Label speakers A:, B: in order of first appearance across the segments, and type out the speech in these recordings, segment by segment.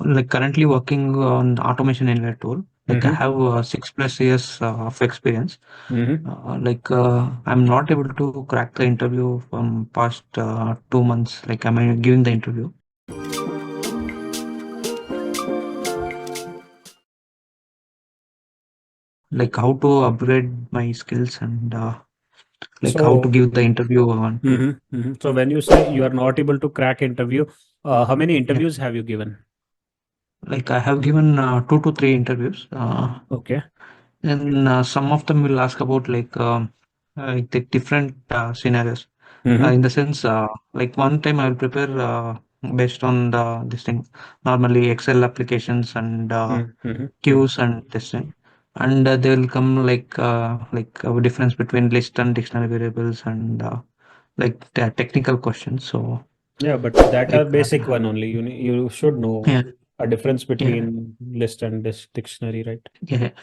A: like currently working on automation engineer tool. Like I
B: Mm-hmm.
A: have 6+ years of experience.
B: Mm-hmm.
A: I'm not able to crack the interview from past 2 months. Like I'm giving the interview. Like how to upgrade my skills and like how to
B: So,
A: give the interview on.
B: So when you say you are not able to crack interview, how many
A: Yeah.
B: interviews have you given?
A: Like I have given 2 to 3 interviews.
B: Okay.
A: And some of them will ask about the different scenarios.
B: Mm-hmm.
A: In the sense, like one time I will prepare based on the this thing, normally Excel applications and
B: Mm-hmm.
A: queues and this thing, and they will come like a difference between list and dictionary variables and like the technical questions. So
B: Yeah, but that are
A: like
B: basic one only. You should know
A: yeah,
B: a difference
A: yeah,
B: between list and this dictionary, right?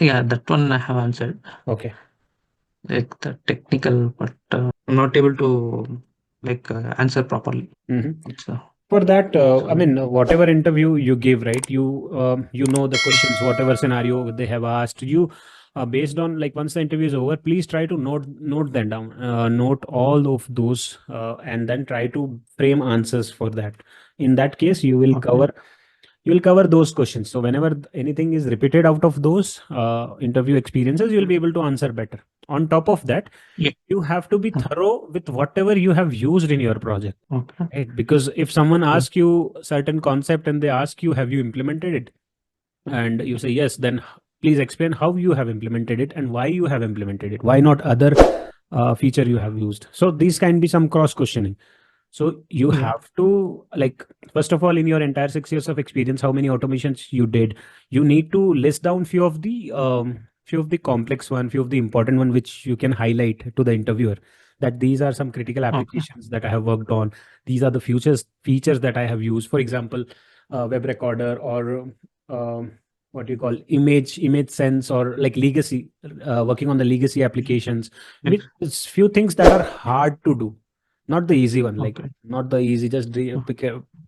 A: yeah, that one I have answered,
B: Okay.
A: like the technical, but I'm not able to answer properly.
B: Mm-hmm.
A: It's
B: For that, I
A: so
B: mean, whatever interview you give, right? You know the questions, whatever scenario they have asked you. Based on like once the interview is over, please try to note them down, note all of those, and then try to frame answers for that. In that case,
A: okay,
B: you will cover those questions. So whenever anything is repeated out of those interview experiences, you'll be able to answer better. On top of that,
A: yeah,
B: you have to be thorough with whatever you have used in your project.
A: okay,
B: Right, because if someone
A: yeah,
B: asks you certain concept and they ask you, have you implemented it? And you say yes, then please explain how you have implemented it and why you have implemented it. Why not other feature you have used? So these can be some cross questioning. So you
A: yeah,
B: have to like first of all, in your entire 6 years of experience, how many automations you did? You need to list down few of the complex one, few of the important one, which you can highlight to the interviewer that these are some critical
A: okay,
B: applications that I have worked on. These are the features that I have used. For example, web recorder or um, what do you call image sense or like legacy, working on the legacy applications,
A: yeah,
B: which is few things that are hard to do, not the easy one, like
A: okay,
B: not the easy just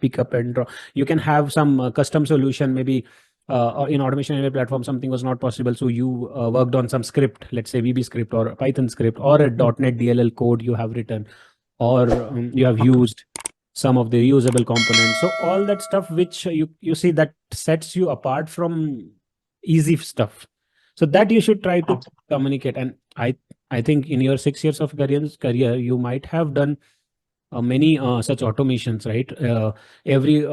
B: pick up and draw. You can have some custom solution, maybe or in automation area platform something was not possible, so you worked on some script, let's say VB script or a Python script or a .NET DLL code you have written, or you have
A: okay,
B: used some of the reusable components. So all that stuff which you see that sets you apart from easy stuff, so that you should try to
A: okay,
B: communicate. And I think in your 6 years of career you might have done many such automations, right? Every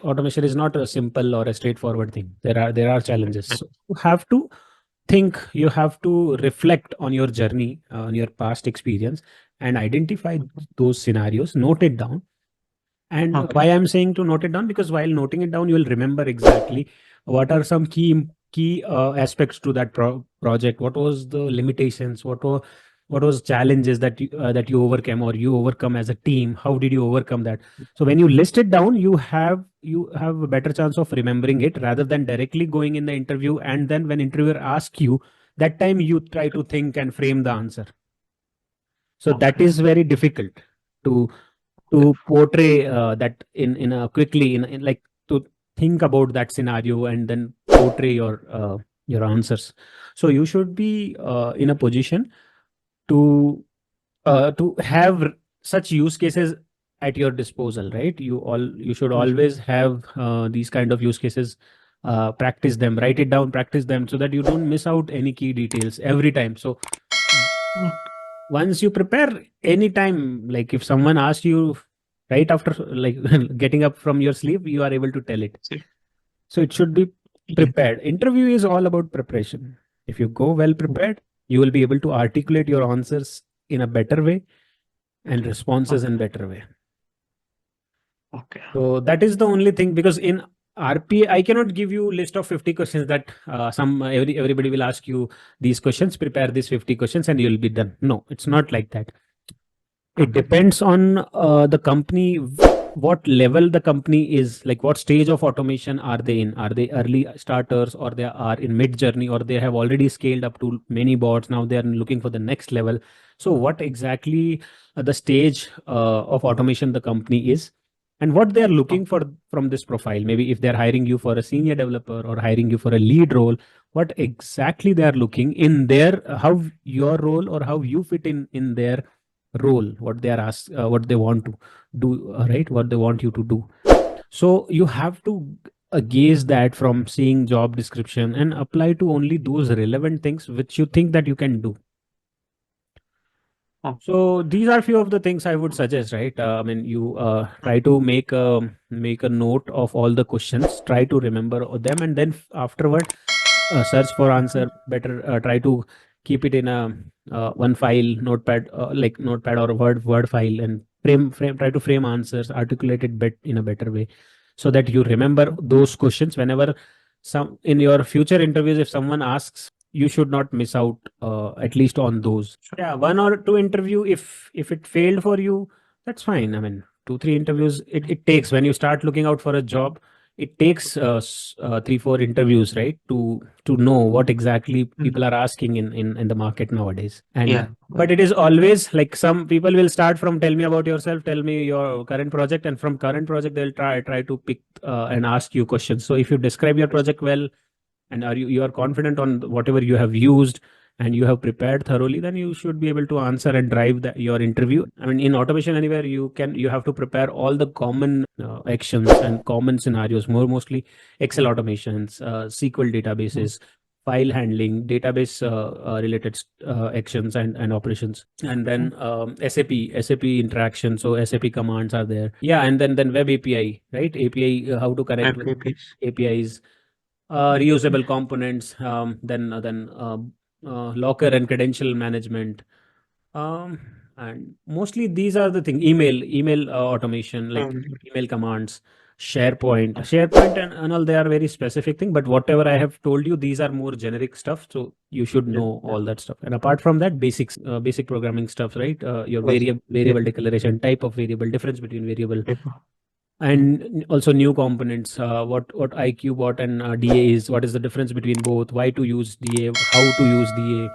B: automation is not a simple or a straightforward thing. There are challenges.
A: yeah,
B: So you have to think, you have to reflect on your journey, on your past experience, and identify those scenarios, note it down. And
A: okay,
B: why I'm saying to note it down, because while noting it down, you will remember exactly what are some key aspects to that project. What was the limitations? What was challenges that you overcame or you overcome as a team? How did you overcome that? So when you list it down, you have a better chance of remembering it rather than directly going in the interview, and then when interviewer asks you, that time you try to think and frame the answer. So that
A: okay,
B: is very difficult to portray that in a quickly in like to think about that scenario and then portray your answers. So you should be in a position to have such use cases at your disposal, right? You should
A: okay,
B: always have these kind of use cases, practice them, write it down, practice them, so that you don't miss out any key details every time. So once you prepare anytime, like if someone asks you right after like getting up from your sleep, you are able to tell it.
A: see,
B: So it should be
A: yeah,
B: prepared. Interview is all about preparation. If you go well prepared, you will be able to articulate your answers in a better way and responses in
A: okay,
B: better way.
A: okay,
B: So that is the only thing, because in RPA, I cannot give you list of 50 questions that everybody will ask you these questions, prepare these 50 questions and you'll be done. No, it's not like that. It
A: okay,
B: depends on the company, what level the company is, like what stage of automation are they in? Are they early starters, or they are in mid journey, or they have already scaled up to many bots? Now they are looking for the next level. So what exactly the stage of automation the company is, and what they are
A: Oh,
B: looking for from this profile. Maybe if they're hiring you for a senior developer or hiring you for a lead role, what exactly they are looking in their how your role or how you fit in their role, what they are asked, what they want to do, right? What they want you to do. So you have to gauge that from seeing job description and apply to only those relevant things which you think that you can do.
A: oh,
B: So these are few of the things I would suggest, right? I mean, you try to make a note of all the questions, try to remember them, and then afterward search for answer. Better try to keep it in a one file, notepad, like notepad or a word file, and frame try to frame answers, articulate it in a better way, so that you remember those questions whenever some in your future interviews. If someone asks, you should not miss out at least on those.
A: sure.
B: Yeah, one or two interview. If it failed for you, that's fine. I mean, 2 3 interviews it takes when you start looking out for a job. It takes 3 4 interviews, right, to know what exactly
A: Mm.
B: people are asking in the market nowadays. And
A: Yeah,
B: but it is always like some people will start from tell me about yourself, tell me your current project, and from current project they'll try to pick and ask you questions. So if you describe your project well, and you are confident on whatever you have used, and you have prepared thoroughly, then you should be able to answer and drive your interview. I mean, in automation anywhere, you have to prepare all the common actions and common scenarios, mostly Excel automations, SQL
A: mm,
B: databases, file handling, database related actions and operations, and
A: mm.
B: then SAP interaction. So SAP commands are there. Yeah, and then web API, right? API, how to connect with
A: RPA piece.
B: APIs, reusable components, locker and credential management, um, and mostly these are the things. Email automation, like
A: Mm.
B: email commands, SharePoint, and all. They are very specific thing. But whatever I have told you, these are more generic stuff. So you should
A: Yeah,
B: know
A: yeah.
B: all that stuff. And apart from that, basic programming stuff, right? Your
A: Yes. Yeah.
B: variable declaration, type of variable, difference between variable,
A: Paper. Mm.
B: and also new components, what IQ bot and DA is, what is the difference between both, why to use DA, how to use DA,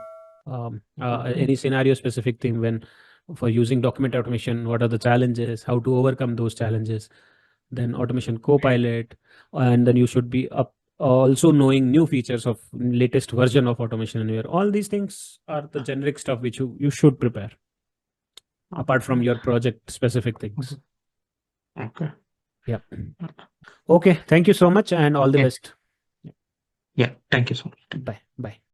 A: Okay.
B: any scenario specific thing when for using document automation, what are the challenges, how to overcome those challenges. Then automation copilot, and then you should be up also knowing new features of latest version of automation anywhere. All these things are the generic stuff which you should prepare apart from
A: Okay.
B: your project specific things.
A: Mhm. Okay.
B: Yeah. Okay, thank you so much and all the
A: Yeah.
B: best.
A: Yeah. Thank you so much.
B: Bye. Bye.